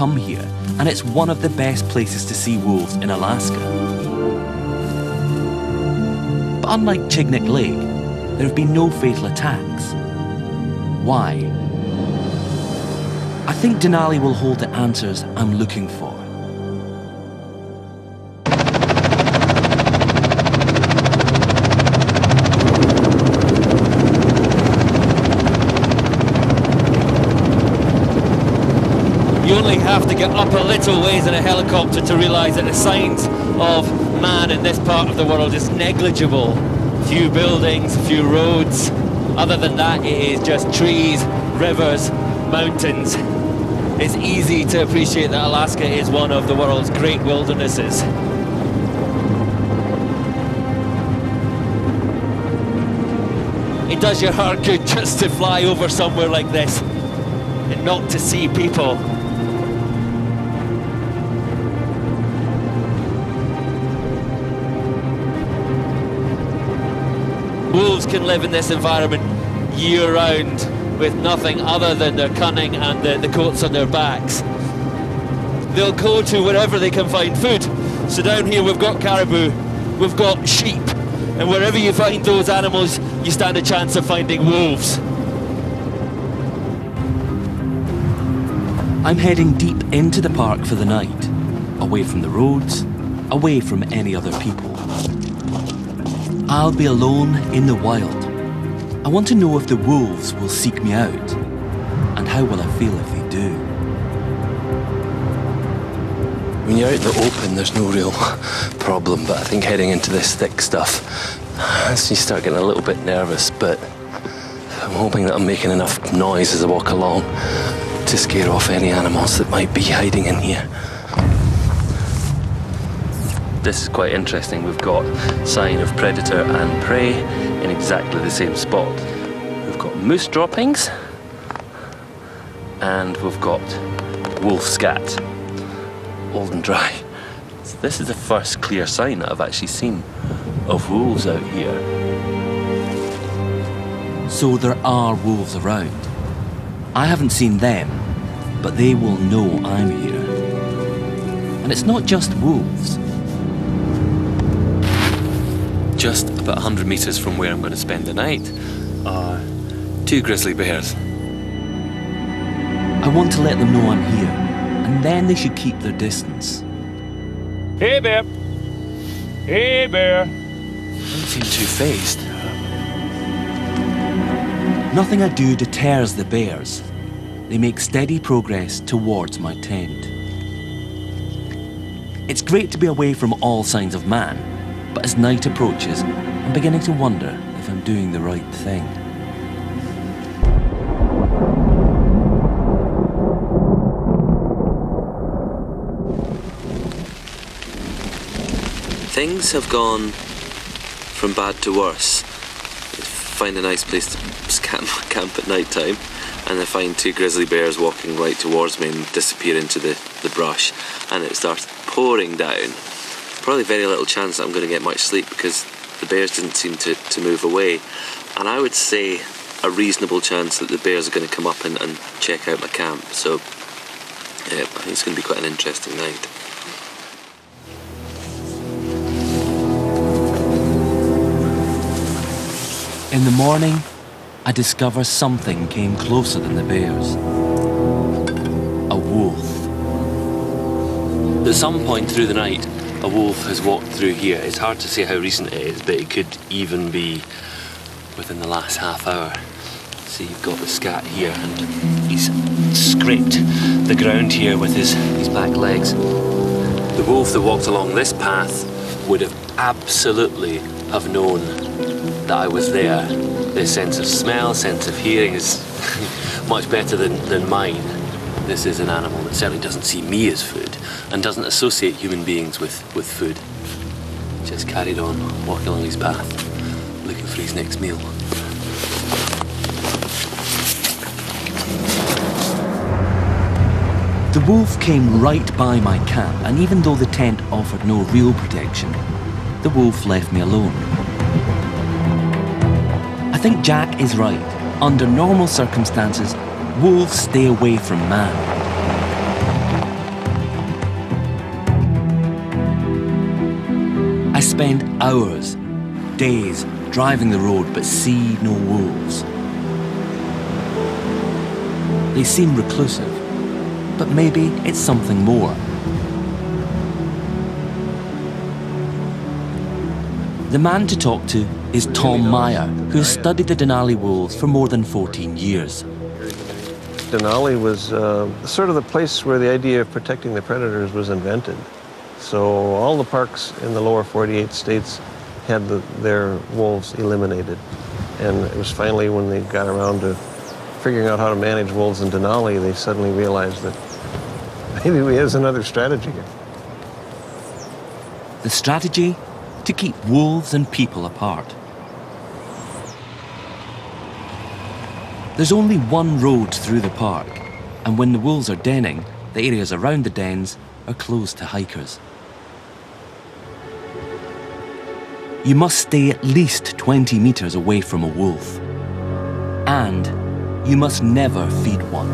come here, and it's one of the best places to see wolves in Alaska. But unlike Chignik Lake, there have been no fatal attacks. Why? I think Denali will hold the answers I'm looking for. You only have to get up a little ways in a helicopter to realise that the signs of man in this part of the world is negligible. Few buildings, few roads. Other than that, it is just trees, rivers, mountains. It's easy to appreciate that Alaska is one of the world's great wildernesses. It does your heart good just to fly over somewhere like this and not to see people. Wolves can live in this environment year-round with nothing other than their cunning and the coats on their backs. They'll go to wherever they can find food. So down here we've got caribou, we've got sheep, and wherever you find those animals, you stand a chance of finding wolves. I'm heading deep into the park for the night, away from the roads, away from any other people. I'll be alone in the wild. I want to know if the wolves will seek me out, and how will I feel if they do? When you're out in the open, there's no real problem, but I think heading into this thick stuff, you start getting a little bit nervous, but I'm hoping that I'm making enough noise as I walk along to scare off any animals that might be hiding in here. This is quite interesting. We've got sign of predator and prey in exactly the same spot. We've got moose droppings and we've got wolf scat, old and dry. So this is the first clear sign that I've actually seen of wolves out here. So there are wolves around. I haven't seen them, but they will know I'm here. And it's not just wolves. Just about 100 metres from where I'm going to spend the night are 2 grizzly bears. I want to let them know I'm here, and then they should keep their distance. Hey bear! Hey bear! Don't seem too phased. Nothing I do deters the bears. They make steady progress towards my tent. It's great to be away from all signs of man, but as night approaches, I'm beginning to wonder if I'm doing the right thing. Things have gone from bad to worse. Find a nice place to camp at night time, and I find 2 grizzly bears walking right towards me and disappear into the brush, and it starts pouring down. Probably very little chance that I'm going to get much sleep because the bears didn't seem to move away, and I would say a reasonable chance that the bears are going to come up and check out my camp, so yeah, I think it's going to be quite an interesting night. In the morning, I discover something came closer than the bears. A wolf. At some point through the night, a wolf has walked through here. It's hard to say how recent it is, but it could even be within the last half hour. See, you've got the scat here, and he's scraped the ground here with his back legs. The wolf that walked along this path would have absolutely have known that I was there. Their sense of smell, sense of hearing is much better than mine. This is an animal that certainly doesn't see me as food and doesn't associate human beings with food. Just carried on walking along his path, looking for his next meal. The wolf came right by my camp, and even though the tent offered no real protection, the wolf left me alone. I think Jack is right. Under normal circumstances, wolves stay away from man. spend hours, days, driving the road but see no wolves. They seem reclusive, but maybe it's something more. The man to talk to is Tom Meyer, who's studied the Denali wolves for more than 14 years. Denali was sort of the place where the idea of protecting the predators was invented. So all the parks in the lower 48 states had their wolves eliminated. And it was finally when they got around to figuring out how to manage wolves in Denali, they suddenly realized that maybe we have another strategy here. The strategy? To keep wolves and people apart. There's only one road through the park, and when the wolves are denning, the areas around the dens are closed to hikers. You must stay at least 20 meters away from a wolf. And you must never feed one.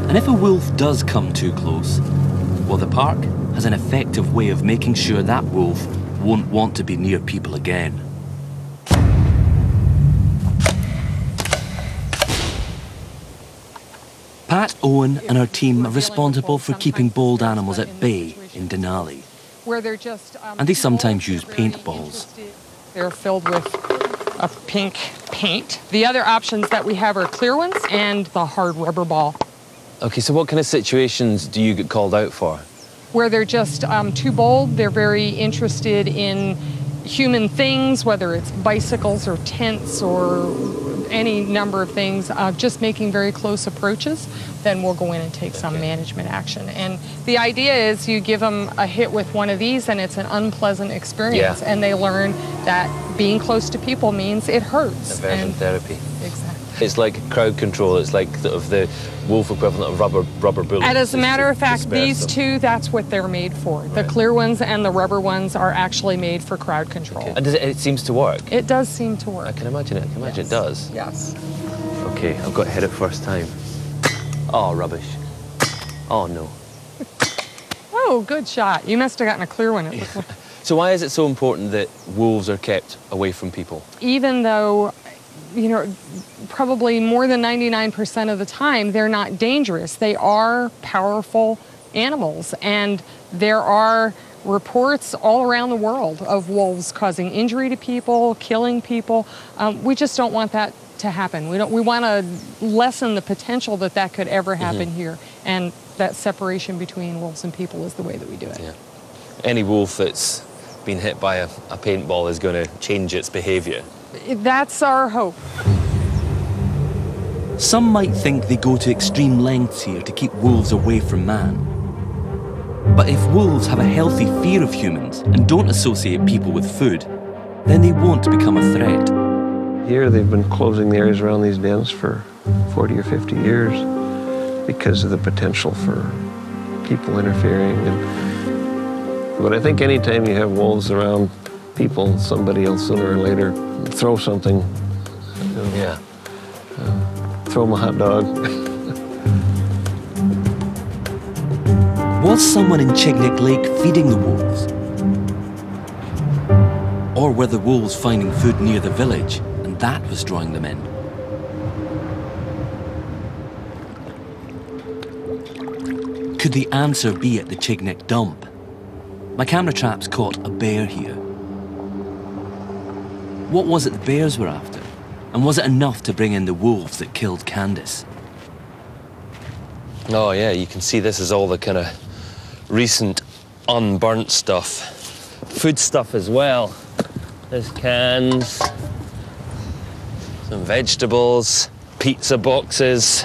And if a wolf does come too close, well, the park has an effective way of making sure that wolf won't want to be near people again. Pat Owen and her team are responsible for keeping bold animals at bay in Denali. And they sometimes use paintballs. They're filled with a pink paint. The other options that we have are clear ones and the hard rubber ball. Okay, so what kind of situations do you get called out for? Where they're just too bold, they're very interested in human things, whether it's bicycles or tents or any number of things, just making very close approaches, then we'll go in and take some management action. And the idea is you give them a hit with one of these and it's an unpleasant experience, and they learn that being close to people means it hurts. Aversion therapy. Exactly. It's like crowd control. It's like of the wolf equivalent of rubber bullets. And as a matter of fact, these two, that's what they're made for. Right. The clear ones and the rubber ones are actually made for crowd control. Okay. And it seems to work? It does seem to work. I can imagine it. I can imagine it does. Yes. Okay, I've got to hit it first time. Oh, rubbish. Oh, no. Oh, good shot. You must have gotten a clear one. It looked like. So why is it so important that wolves are kept away from people? Even though, you know, probably more than 99% of the time, they're not dangerous. They are powerful animals, and there are reports all around the world of wolves causing injury to people, killing people. We just don't want that to happen. We want to lessen the potential that that could ever happen here, and that separation between wolves and people is the way that we do it. Yeah. Any wolf that's been hit by a paintball is going to change its behavior. That's our hope. Some might think they go to extreme lengths here to keep wolves away from man. But if wolves have a healthy fear of humans and don't associate people with food, then they won't become a threat. Here they've been closing the areas around these dens for 40 or 50 years because of the potential for people interfering. But I think anytime you have wolves around people, somebody else sooner or later throw something. You know, Yeah. Throw them a hot dog. Was someone in Chignik Lake feeding the wolves? Or were the wolves finding food near the village and that was drawing them in? Could the answer be at the Chignik dump? My camera traps caught a bear here. What was it the bears were after? And was it enough to bring in the wolves that killed Candice? Oh, yeah, you can see this is all the kind of recent unburnt stuff. Food stuff as well. There's cans, some vegetables, pizza boxes.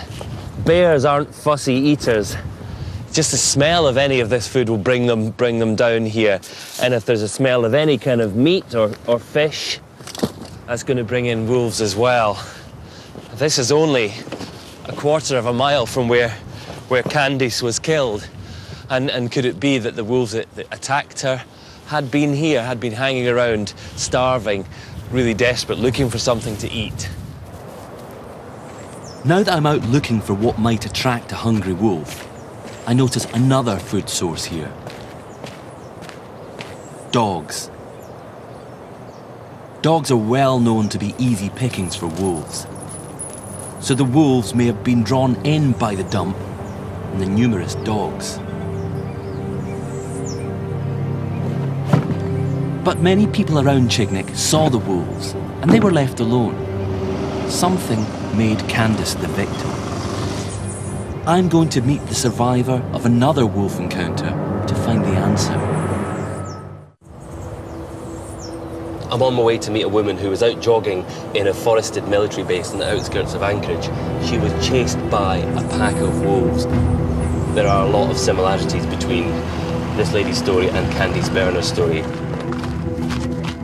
Bears aren't fussy eaters. Just the smell of any of this food will bring them down here. And if there's a smell of any kind of meat or fish, that's going to bring in wolves as well. This is only a quarter of a mile from where Candice was killed. And could it be that the wolves that attacked her had been here, had been hanging around, starving, really desperate, looking for something to eat? Now that I'm out looking for what might attract a hungry wolf, I notice another food source here. Dogs. Dogs are well known to be easy pickings for wolves. So the wolves may have been drawn in by the dump and the numerous dogs. But many people around Chignik saw the wolves and they were left alone. Something made Candace the victim. I'm going to meet the survivor of another wolf encounter to find the answer. I'm on my way to meet a woman who was out jogging in a forested military base on the outskirts of Anchorage. She was chased by a pack of wolves. There are a lot of similarities between this lady's story and Candace Berner's story.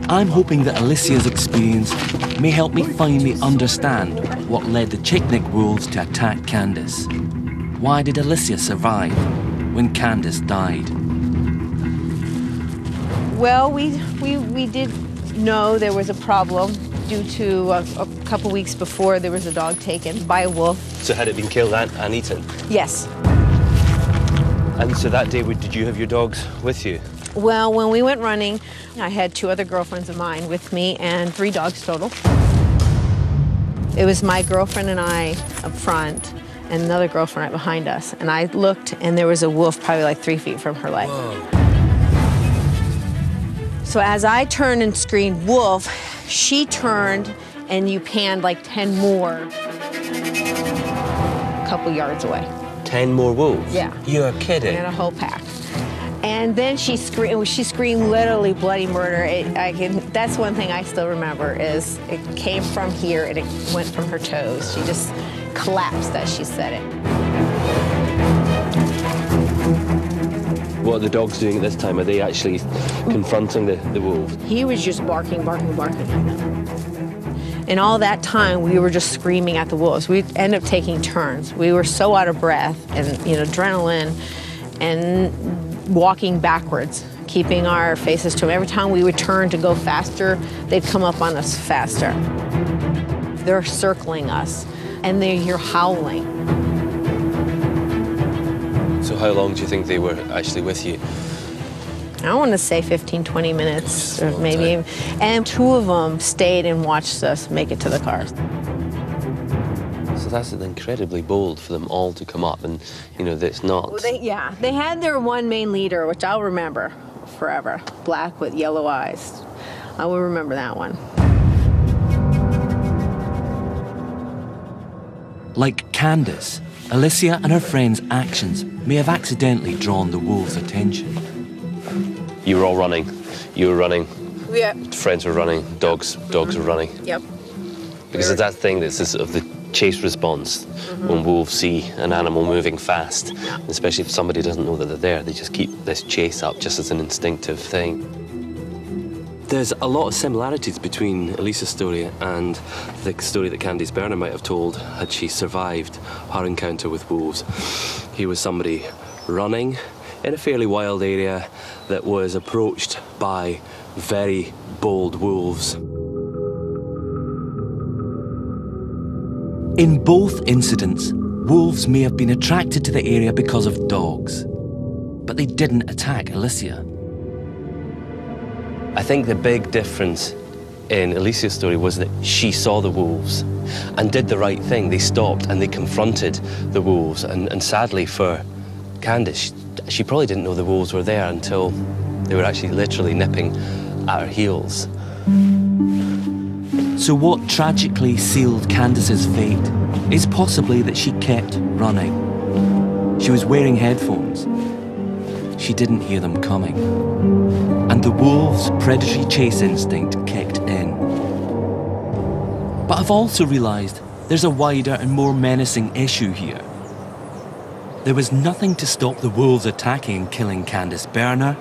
I'm hoping that Alicia's experience may help me finally understand what led the Chignik wolves to attack Candace. Why did Alicia survive when Candace died? Well, we did know there was a problem due to a couple weeks before there was a dog taken by a wolf. So had it been killed and eaten? Yes. And so that day, did you have your dogs with you? Well, when we went running, I had 2 other girlfriends of mine with me and 3 dogs total. It was my girlfriend and I up front and another girlfriend right behind us. And I looked and there was a wolf probably like 3 feet from her leg. Whoa. So as I turned and screamed wolf, she turned and you panned like 10 more a couple yards away. 10 more wolves? Yeah. You're kidding. And a whole pack. And then she screamed literally bloody murder. That's one thing I still remember is it came from here and it went from her toes. She just collapsed as she said it. What are the dogs doing at this time? Are they actually confronting the wolves? He was just barking, barking, barking. And all that time, we were just screaming at the wolves. We'd end up taking turns. We were so out of breath and, adrenaline and walking backwards, keeping our faces to them. Every time we would turn to go faster, they'd come up on us faster. They're circling us, and you're howling. So how long do you think they were actually with you? I want to say 15, 20 minutes, or maybe. And 2 of them stayed and watched us make it to the car. So that's incredibly bold for them all to come up and, that's not... Well, they had their one main leader, which I'll remember forever. Black with yellow eyes. I will remember that one. Like Candace, Alicia and her friends' actions may have accidentally drawn the wolves' attention. You were all running. You were running. Yeah. Friends were running. Dogs were running. Yep. Because it's that thing that's sort of the chase response when wolves see an animal moving fast, especially if somebody doesn't know that they're there, they just keep this chase up just as an instinctive thing. There's a lot of similarities between Alicia's story and the story that Candace Berner might have told had she survived her encounter with wolves. He was somebody running in a fairly wild area that was approached by very bold wolves. In both incidents, wolves may have been attracted to the area because of dogs, but they didn't attack Alicia. I think the big difference in Alicia's story was that she saw the wolves and did the right thing. They stopped and they confronted the wolves. And sadly for Candace, she probably didn't know the wolves were there until they were actually literally nipping at her heels. So what tragically sealed Candace's fate is possibly that she kept running. She was wearing headphones. She didn't hear them coming. And the wolves' predatory chase instinct kicked in. But I've also realised there's a wider and more menacing issue here. There was nothing to stop the wolves attacking and killing Candace Berner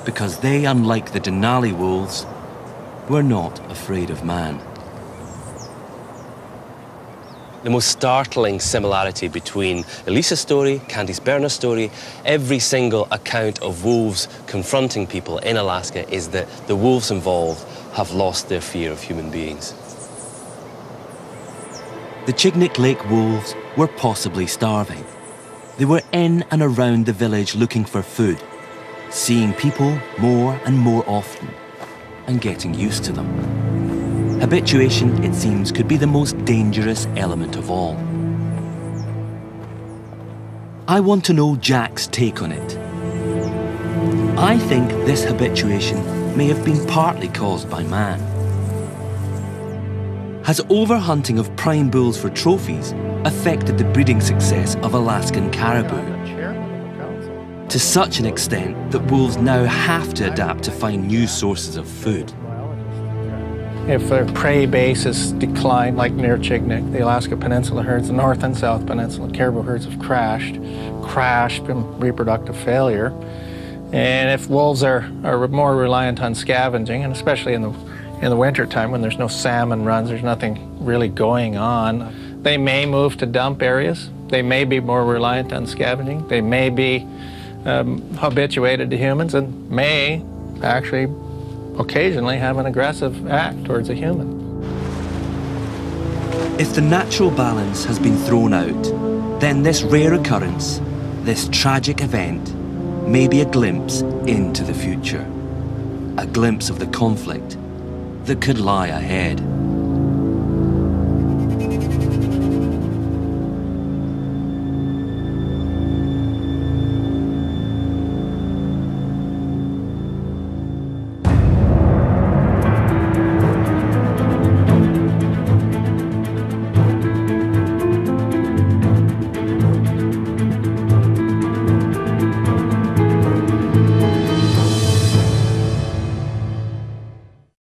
because they, unlike the Denali wolves, were not afraid of man. The most startling similarity between Alicia's story, Candace Berner's story, every single account of wolves confronting people in Alaska is that the wolves involved have lost their fear of human beings. The Chignik Lake wolves were possibly starving. They were in and around the village looking for food, seeing people more and more often, and getting used to them. Habituation, it seems, could be the most dangerous element of all. I want to know Jack's take on it. I think this habituation may have been partly caused by man. Has overhunting of prime bulls for trophies affected the breeding success of Alaskan caribou? To such an extent that wolves now have to adapt to find new sources of food. If their prey base has declined, like near Chignik, the Alaska Peninsula herds, the North and South Peninsula caribou herds have crashed from reproductive failure. And if wolves are more reliant on scavenging, and especially in the winter time when there's no salmon runs, there's nothing really going on, they may move to dump areas. They may be more reliant on scavenging. They may be habituated to humans and may actually occasionally have an aggressive act towards a human. If the natural balance has been thrown out, then this rare occurrence, this tragic event, may be a glimpse into the future. A glimpse of the conflict that could lie ahead.